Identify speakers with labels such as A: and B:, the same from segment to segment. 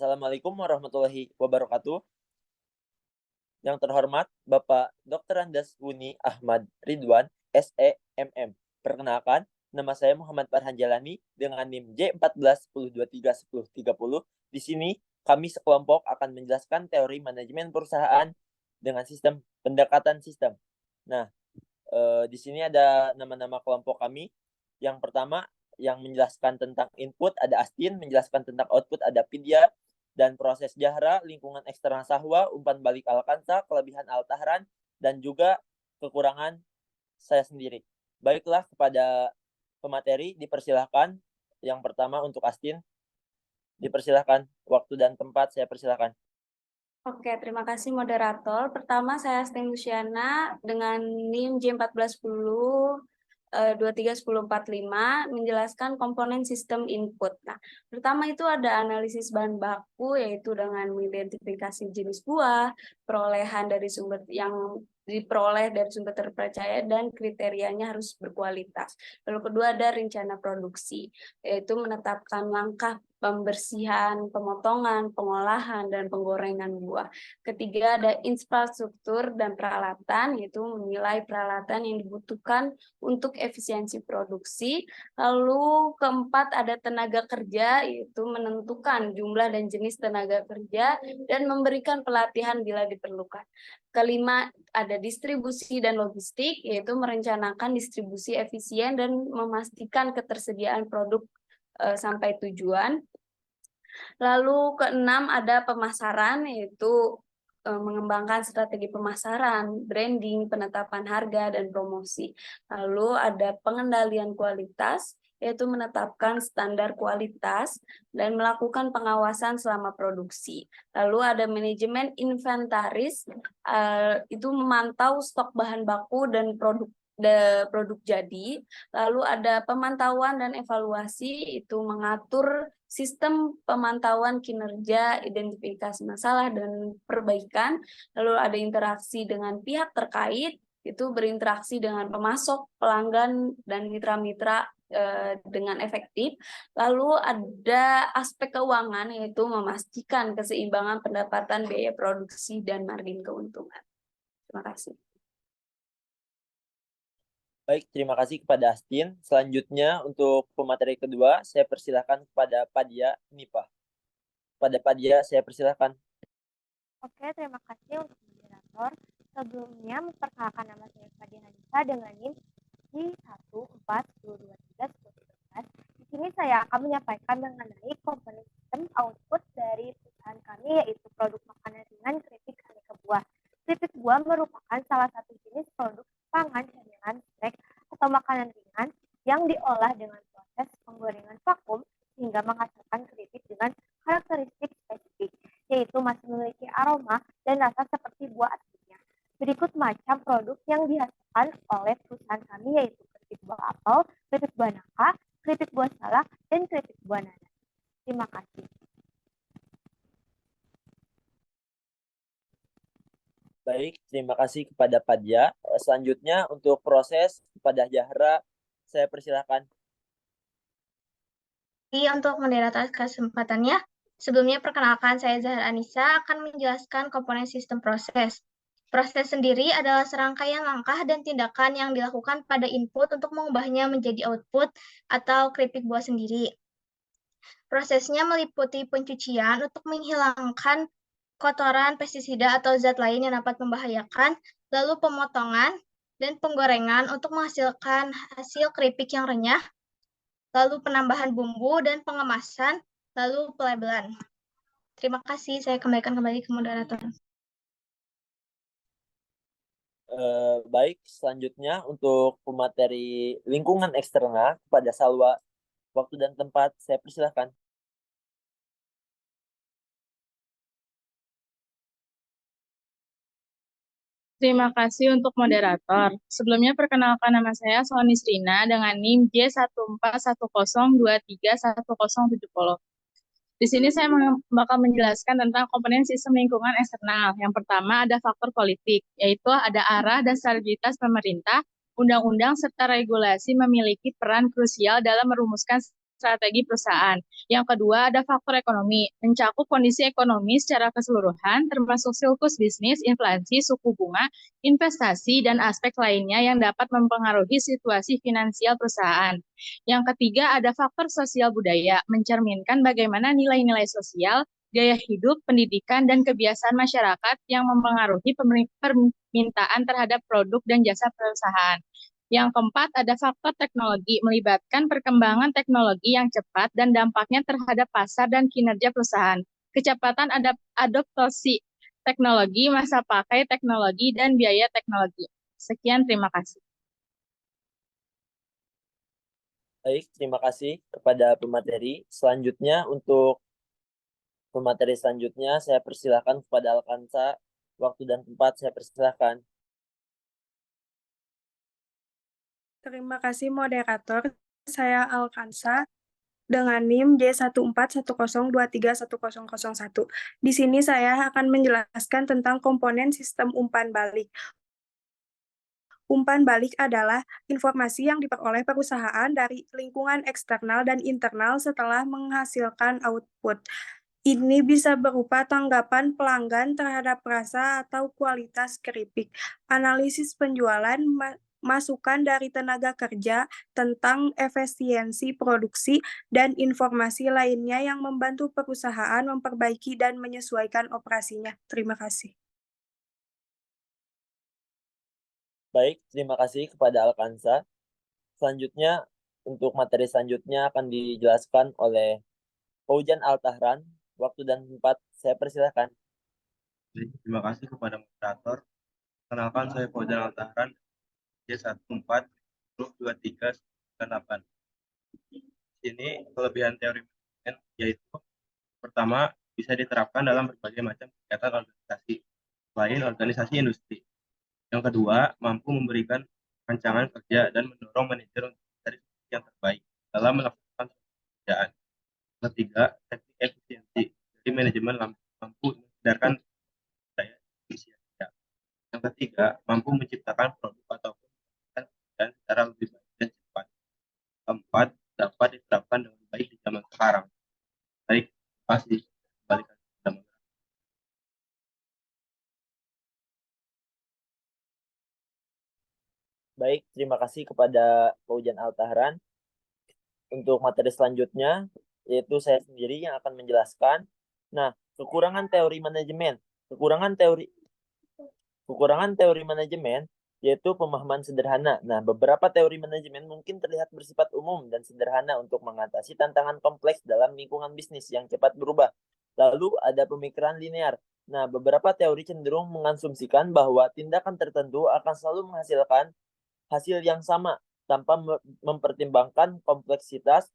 A: Assalamualaikum warahmatullahi wabarakatuh. Yang terhormat Bapak Dr. Andes Uni Ahmad Ridwan, SEMM. Perkenalkan, nama saya Muhammad Farhan Jalani dengan NIM J14 1023 1030. Di sini kami sekelompok akan menjelaskan teori manajemen perusahaan dengan sistem pendekatan sistem. Nah, di sini ada nama-nama kelompok kami. Yang pertama yang menjelaskan tentang input ada Astin, menjelaskan tentang output ada Pidya, dan proses Jahra, lingkungan eksternal Sahwa, umpan balik Alkansa, kelebihan Altahran, dan juga kekurangan saya sendiri. Baiklah, kepada pemateri dipersilahkan. Yang pertama untuk Astin, dipersilahkan. Waktu dan tempat saya persilahkan.
B: Oke, terima kasih moderator. Pertama saya Astin Luciana dengan NIM J1410 231045 menjelaskan komponen sistem input. Nah, pertama itu ada analisis bahan baku yaitu dengan mengidentifikasi jenis buah, perolehan dari sumber yang diperoleh dari sumber terpercaya dan kriterianya harus berkualitas. Lalu kedua ada rencana produksi yaitu menetapkan langkah pembersihan, pemotongan, pengolahan, dan penggorengan buah. Ketiga ada infrastruktur dan peralatan, yaitu menilai peralatan yang dibutuhkan untuk efisiensi produksi. Lalu keempat ada tenaga kerja, yaitu menentukan jumlah dan jenis tenaga kerja dan memberikan pelatihan bila diperlukan. Kelima ada distribusi dan logistik, yaitu merencanakan distribusi efisien dan memastikan ketersediaan produk sampai tujuan. Lalu keenam ada pemasaran, yaitu mengembangkan strategi pemasaran, branding, penetapan harga, dan promosi. Lalu ada pengendalian kualitas, yaitu menetapkan standar kualitas dan melakukan pengawasan selama produksi. Lalu ada manajemen inventaris, itu memantau stok bahan baku dan produk jadi. Lalu ada pemantauan dan evaluasi, itu mengatur sistem pemantauan kinerja, identifikasi masalah, dan perbaikan. Lalu ada interaksi dengan pihak terkait, itu berinteraksi dengan pemasok, pelanggan, dan mitra-mitra dengan efektif. Lalu ada aspek keuangan, yaitu memastikan keseimbangan pendapatan biaya produksi dan margin keuntungan. Terima kasih.
A: Baik, terima kasih kepada Astin. Selanjutnya untuk pemateri kedua, saya persilahkan kepada Padia Nipah. Pada Padia, saya persilahkan.
C: Oke, terima kasih untuk moderator. Sebelumnya memperkenalkan nama saya Padia Nipah dengan NIM J14 1023 1011. Di sini saya akan menyampaikan mengenai komponen sistem output dari perusahaan kami, yaitu produk makanan ringan keripik aneka buah. Keripik buah merupakan salah satu jenis produk pangan camilan, snack, atau makanan ringan yang diolah dengan proses penggorengan vakum sehingga menghasilkan keripik dengan karakteristik spesifik, yaitu masih memiliki aroma dan rasa seperti buah aslinya. Berikut macam produk yang dihasilkan oleh perusahaan kami, yaitu keripik buah apel, keripik buah nangka, keripik buah salak, dan keripik buah nanas. Terima kasih.
A: Baik, terima kasih kepada Padia. Selanjutnya untuk proses kepada Jahra, saya persilahkan.
D: Untuk moderator kesempatannya, sebelumnya perkenalkan saya Zahra Anissa akan menjelaskan komponen sistem proses. Proses sendiri adalah serangkaian langkah dan tindakan yang dilakukan pada input untuk mengubahnya menjadi output atau keripik buah sendiri. Prosesnya meliputi pencucian untuk menghilangkan kotoran, pestisida, atau zat lain yang dapat membahayakan, lalu pemotongan dan penggorengan untuk menghasilkan hasil keripik yang renyah, lalu penambahan bumbu dan pengemasan, lalu pelabelan. Terima kasih, saya kembalikan kembali ke moderator.
A: Baik, selanjutnya untuk pemateri lingkungan eksternal kepada Salwa. Waktu dan tempat, saya persilahkan.
E: Terima kasih untuk moderator. Sebelumnya perkenalkan nama saya Soni Srina dengan NIM J1410231070. Di sini saya bakal menjelaskan tentang komponen sistem lingkungan eksternal. Yang pertama ada faktor politik, yaitu ada arah dan stabilitas pemerintah, undang-undang serta regulasi memiliki peran krusial dalam merumuskan strategi perusahaan. Yang kedua, ada faktor ekonomi, mencakup kondisi ekonomi secara keseluruhan, termasuk siklus bisnis, inflasi, suku bunga, investasi, dan aspek lainnya yang dapat mempengaruhi situasi finansial perusahaan. Yang ketiga, ada faktor sosial budaya, mencerminkan bagaimana nilai-nilai sosial, gaya hidup, pendidikan, dan kebiasaan masyarakat yang mempengaruhi permintaan terhadap produk dan jasa perusahaan. Yang keempat, ada faktor teknologi, melibatkan perkembangan teknologi yang cepat dan dampaknya terhadap pasar dan kinerja perusahaan. Kecepatan adopsi teknologi, masa pakai teknologi, dan biaya teknologi. Sekian, terima kasih.
A: Baik, terima kasih kepada pemateri. Selanjutnya untuk pemateri selanjutnya saya persilahkan kepada Alkansa. Waktu dan tempat saya persilahkan.
F: Terima kasih moderator. Saya Alkansa dengan NIM J1410231001. Di sini saya akan menjelaskan tentang komponen sistem umpan balik. Umpan balik adalah informasi yang diperoleh perusahaan dari lingkungan eksternal dan internal setelah menghasilkan output. Ini bisa berupa tanggapan pelanggan terhadap rasa atau kualitas keripik, analisis penjualan, masukan dari tenaga kerja tentang efisiensi produksi, dan informasi lainnya yang membantu perusahaan memperbaiki dan menyesuaikan operasinya. Terima kasih.
A: Baik, terima kasih kepada Alkansa. Selanjutnya, untuk materi selanjutnya akan dijelaskan oleh Faujan Altahran. Waktu dan tempat saya persilahkan.
G: Terima kasih kepada moderator. Kenalkan, saya Faujan Altahran, J14102398. Di sini kelebihan teori manajemen yaitu pertama, bisa diterapkan dalam berbagai macam kegiatan organisasi selain organisasi industri. Yang kedua, mampu memberikan rancangan kerja dan mendorong manajer untuk mencari solusi yang terbaik dalam melaksanakan pekerjaan. Ketiga, teknik efisiensi. Jadi manajemen mampu menghindarkan daya efisiensi. Yang ketiga, mampu menciptakan produk ataupun pekerjaan secara lebih baik dan cepat. Keempat, dapat diterapkan dengan baik di zaman sekarang. Baik, terima kasih. Kembalikan kepada moderator.
A: Baik, terima kasih kepada Faujan Altahran. Untuk materi selanjutnya, yaitu saya sendiri yang akan menjelaskan. Nah, kekurangan teori manajemen. Kekurangan teori manajemen yaitu pemahaman sederhana. Nah, beberapa teori manajemen mungkin terlihat bersifat umum dan sederhana untuk mengatasi tantangan kompleks dalam lingkungan bisnis yang cepat berubah. Lalu ada pemikiran linear. Nah, beberapa teori cenderung mengasumsikan bahwa tindakan tertentu akan selalu menghasilkan hasil yang sama tanpa mempertimbangkan kompleksitas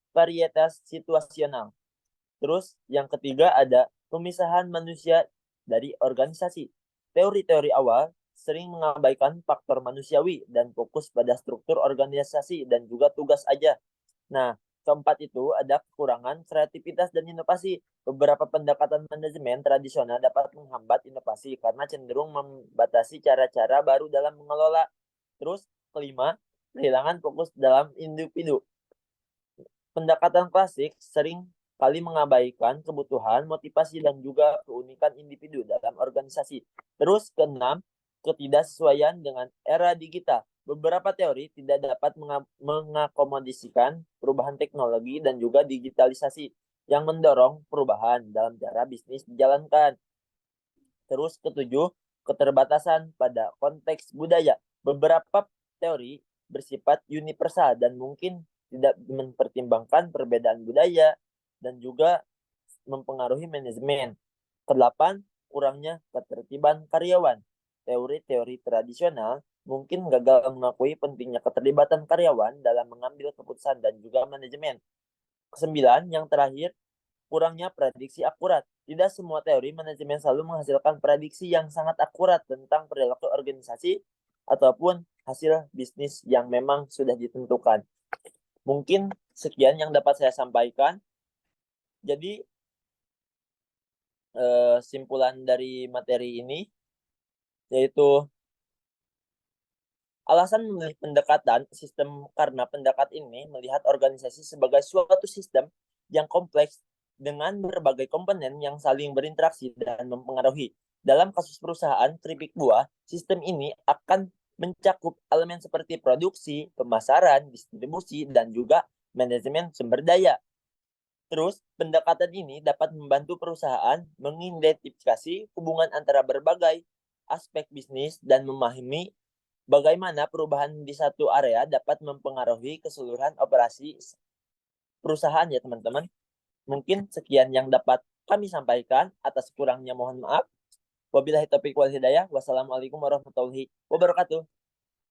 A: varietas situasional. Terus yang ketiga ada pemisahan manusia dari organisasi. Teori-teori awal sering mengabaikan faktor manusiawi dan fokus pada struktur organisasi dan juga tugas aja. Nah, keempat itu ada kekurangan kreativitas dan inovasi. Beberapa pendekatan manajemen tradisional dapat menghambat inovasi karena cenderung membatasi cara-cara baru dalam mengelola. Terus kelima, kehilangan fokus dalam individu. Pendekatan klasik sering kali mengabaikan kebutuhan, motivasi, dan juga keunikan individu dalam organisasi. Terus keenam, ketidaksesuaian dengan era digital. Beberapa teori tidak dapat mengakomodasikan perubahan teknologi dan juga digitalisasi yang mendorong perubahan dalam cara bisnis dijalankan. Terus ketujuh, keterbatasan pada konteks budaya. Beberapa teori bersifat universal dan mungkin tidak mempertimbangkan perbedaan budaya dan juga mempengaruhi manajemen. Kedelapan, kurangnya ketertiban karyawan. Teori-teori tradisional mungkin gagal mengakui pentingnya keterlibatan karyawan dalam mengambil keputusan dan juga manajemen. Kesembilan, yang terakhir, kurangnya prediksi akurat. Tidak semua teori manajemen selalu menghasilkan prediksi yang sangat akurat tentang perilaku organisasi ataupun hasil bisnis yang memang sudah ditentukan. Mungkin sekian yang dapat saya sampaikan. Jadi, simpulan dari materi ini yaitu Alasan memilih pendekatan sistem karena pendekatan ini melihat organisasi sebagai suatu sistem yang kompleks dengan berbagai komponen yang saling berinteraksi dan mempengaruhi. Dalam kasus perusahaan keripik buah, sistem ini akan mencakup elemen seperti produksi, pemasaran, distribusi, dan juga manajemen sumber daya. Terus, pendekatan ini dapat membantu perusahaan mengidentifikasi hubungan antara berbagai aspek bisnis dan memahami bagaimana perubahan di satu area dapat mempengaruhi keseluruhan operasi perusahaan ya teman-teman. Mungkin sekian yang dapat kami sampaikan. Atas kurangnya mohon maaf. Wabillahi taufiq wal hidayah. Wassalamualaikum warahmatullahi wabarakatuh.